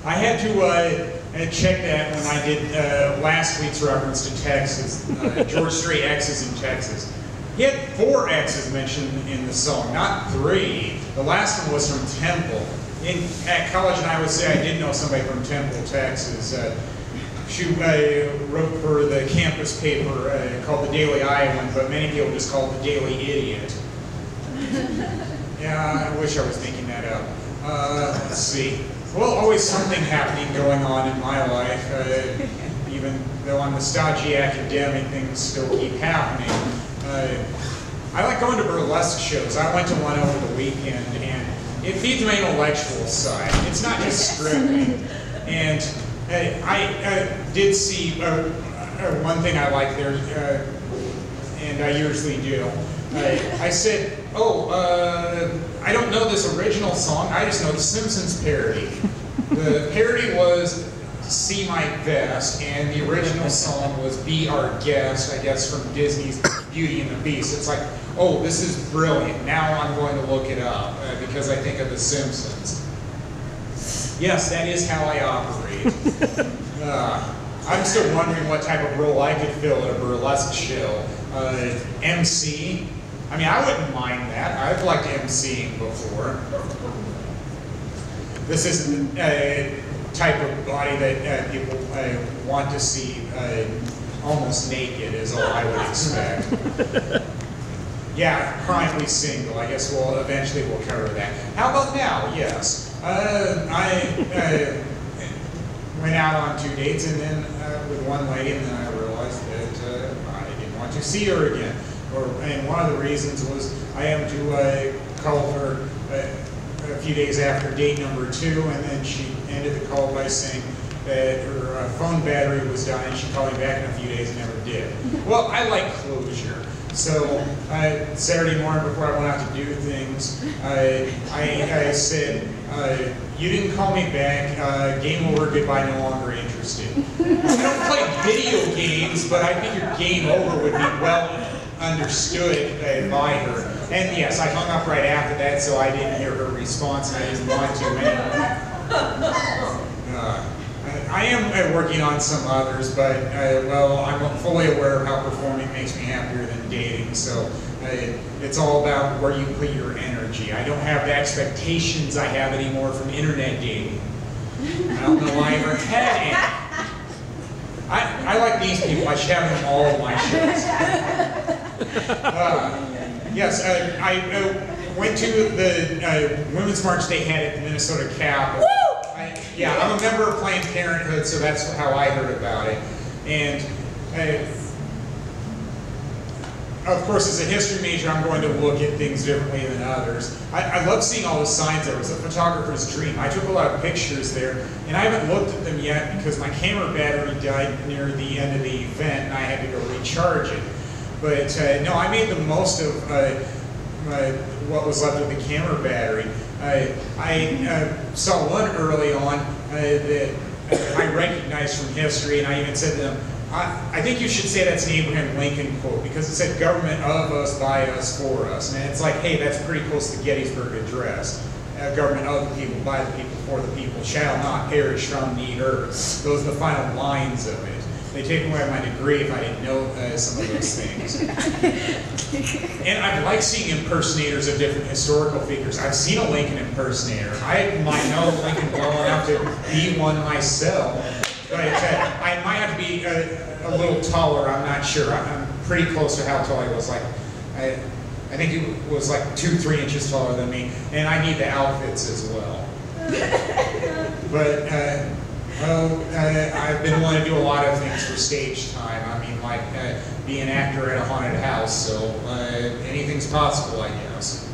I had to check that when I did last week's reference to Texas. George Strait X's in Texas. He had 4 X's mentioned in the song, not 3. The last one was from Temple. At college in Iowa City, I did know somebody from Temple, Texas. She wrote for the campus paper called the Daily Iowan, but many people just call it the Daily Idiot. Yeah, I wish I was thinking that up. Let's see. Well, always something happening going on in my life. Even though I'm a stodgy academic, things still keep happening. I like going to burlesque shows. I went to one over the weekend, and it feeds my intellectual side. It's not just scripting. And I did see one thing I like there, and I usually do. I said, I don't know this original song, I just know the Simpsons parody. The parody was See My Vest, and the original song was Be Our Guest, I guess from Disney's Beauty and the Beast. It's like, oh, this is brilliant. Now I'm going to look it up because I think of the Simpsons. Yes, that is how I operate. I'm still wondering what type of role I could fill at a burlesque show. MC? I mean, I wouldn't mind that. I've liked MCing before. This isn't a type of body that people want to see almost naked is all I would expect. Yeah, chronically single. I guess eventually we'll cover that. How about now? Yes. I went out on 2 dates and then with one lady, and then I realized that I didn't want to see her again. And one of the reasons was I happened to call her a few days after date number 2, and then she ended the call by saying that her phone battery was dying, and she'd call me back in a few days and never did. Well, I like closure. So Saturday morning before I went out to do things, I said, you didn't call me back, game over, goodbye, no longer interested. I don't play video games, but I figured game over would be well understood by her. And yes, I hung up right after that, so I didn't hear her response, and I didn't want to anymore. I am working on some others, but well, I'm fully aware of how performing makes me happier than dating, so it's all about where you put your energy. I don't have the expectations I have anymore from internet dating. I don't know why I ever had any. I like these people. I should have them all in my shows. Yes, I went to the Women's March they had at the Minnesota Capitol. Yeah, I'm a member of Planned Parenthood, so that's how I heard about it. And of course, as a history major, I'm going to look at things differently than others. I love seeing all the signs there. It was a photographer's dream. I took a lot of pictures there, and I haven't looked at them yet because my camera battery died near the end of the event, and I had to go recharge it. But no, I made the most of what was left of the camera battery. I saw one early on that I recognized from history, and I even said to them, I think you should say that's an Abraham Lincoln quote, because it said government of us, by us, for us. And it's like, hey, that's pretty close to the Gettysburg Address. Government of the people, by the people, for the people, shall not perish from the earth. Those are the final lines of it. They take away my degree if I didn't know some of those things. And I like seeing impersonators of different historical figures. I've seen a Lincoln impersonator. I might know Lincoln well enough to be one myself. But I might have to be a little taller, I'm not sure. I'm pretty close to how tall he was. Like, I think he was like 2-3 inches taller than me. And I need the outfits as well. But well, I've been wanting to do a lot of things for stage time. I mean, like be an actor at a haunted house, so anything's possible, I guess.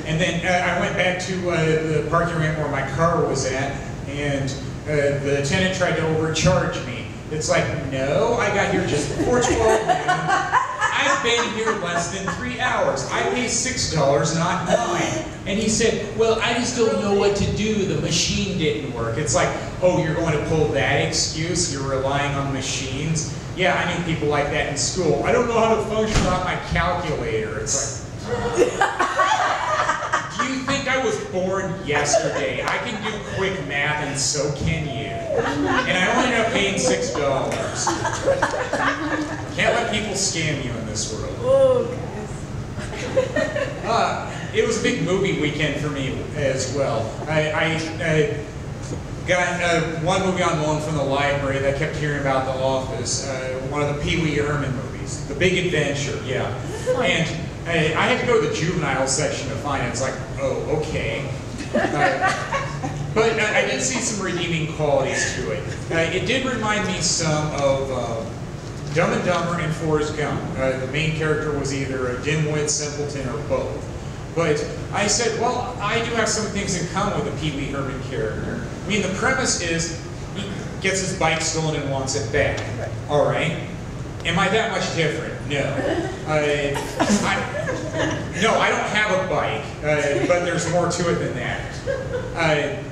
And then I went back to the parking ramp where my car was at, and the tenant tried to overcharge me. It's like, no, I got here just before 12 noon. I've been here less than 3 hours. I pay $6, not $9. And he said, well, I just don't know what to do. The machine didn't work. It's like, oh, you're going to pull that excuse? You're relying on machines? Yeah, I knew people like that in school. I don't know how to function without my calculator. It's like, do you think guy was born yesterday. I can do quick math, and so can you. And I only ended up paying $6. Can't let people scam you in this world. Oh, It was a big movie weekend for me as well. I got one movie on loan from the library that I kept hearing about, The Office, one of the Pee Wee Herman movies, The Big Adventure, yeah. And I had to go to the juvenile section to find it. It's like, oh, okay. But I did see some redeeming qualities to it. It did remind me some of Dumb and Dumber and Forrest Gump. The main character was either a dimwit, simpleton, or both. But I said, well, I do have some things in common with the Pee Wee Herman character. I mean, the premise is he gets his bike stolen and wants it back. All right. Am I that much different? No. No, I don't have a bike, but there's more to it than that.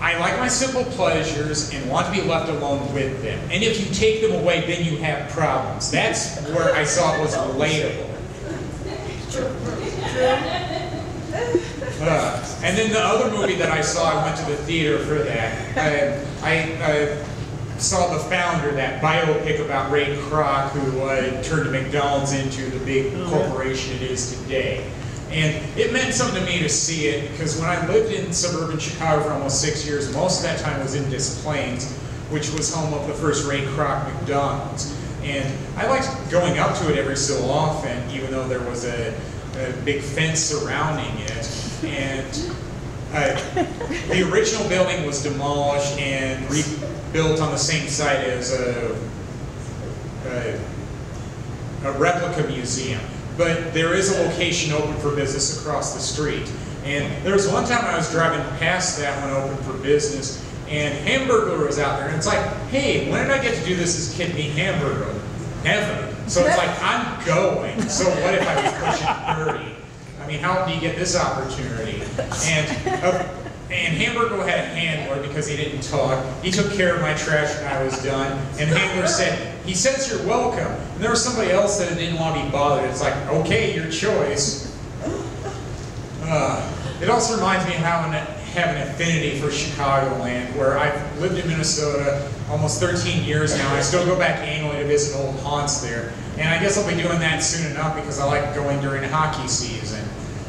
I like my simple pleasures and want to be left alone with them. And if you take them away, then you have problems. That's where I saw it was relatable. And then the other movie that I saw, I went to the theater for that. I saw The Founder, that biopic about Ray Kroc, who turned McDonald's into the big corporation it is today. And it meant something to me to see it, because when I lived in suburban Chicago for almost 6 years, most of that time was in Des Plaines, which was home of the first Ray Kroc McDonald's. And I liked going up to it every so often, even though there was a big fence surrounding it. And the original building was demolished and rebuilt on the same site as a replica museum. But there is a location open for business across the street. And there was one time I was driving past that one open for business, and Hamburger was out there, and it's like, hey, when did I get to do this as a kid, meet Hamburger? Never. So it's like, I'm going. So what if I was pushing 30? I mean, how do you get this opportunity? And Hamburger had a handler because he didn't talk. He took care of my trash when I was done. And the handler said, he says you're welcome. And there was somebody else that didn't want to be bothered. It's like, okay, your choice. It also reminds me of how I have an affinity for Chicagoland, where I've lived in Minnesota almost 13 years now. I still go back annually to visit old haunts there. And I guess I'll be doing that soon enough because I like going during hockey season.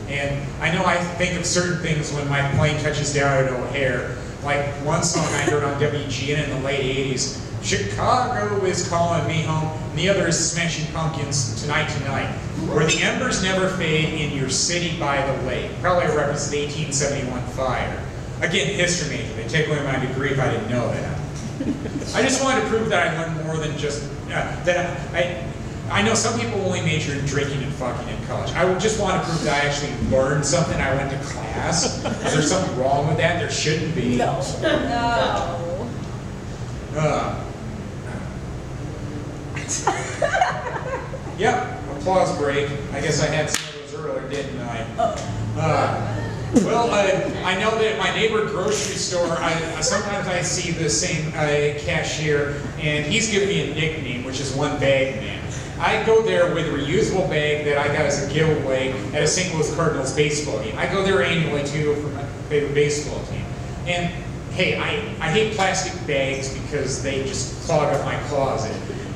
And I know I think of certain things when my plane touches down at O'Hare. Like one song I heard on WGN in the late 80s, Chicago is calling me home, and the other is Smashing Pumpkins, Tonight Tonight, where the embers never fade in your city by the lake. Probably a reference to the 1871 fire. Again, history major. They take away my degree if I didn't know that. I just wanted to prove that I learned more than just, I know some people only major in drinking and fucking in college. I just want to prove that I actually learned something. I went to class. Is there something wrong with that? There shouldn't be. No. Yep, applause break. I guess I had some of those earlier, didn't I? Well, I know that at my neighbor grocery store, sometimes I see the same cashier, and he's given me a nickname, which is One Bag Man. I go there with a reusable bag that I got as a giveaway at a St. Louis Cardinals baseball game. I go there annually, too, for my favorite baseball team. And, hey, I hate plastic bags because they just clog up my closet.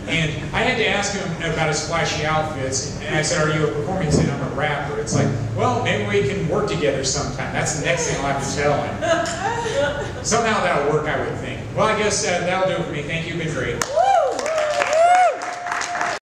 And I had to ask him about his flashy outfits, and I said, are you a performer? He said, I'm a rapper. It's like, well, maybe we can work together sometime. That's the next thing I'll have to tell him. Somehow that'll work, I would think. Well, I guess that'll do it for me. Thank you. Been great.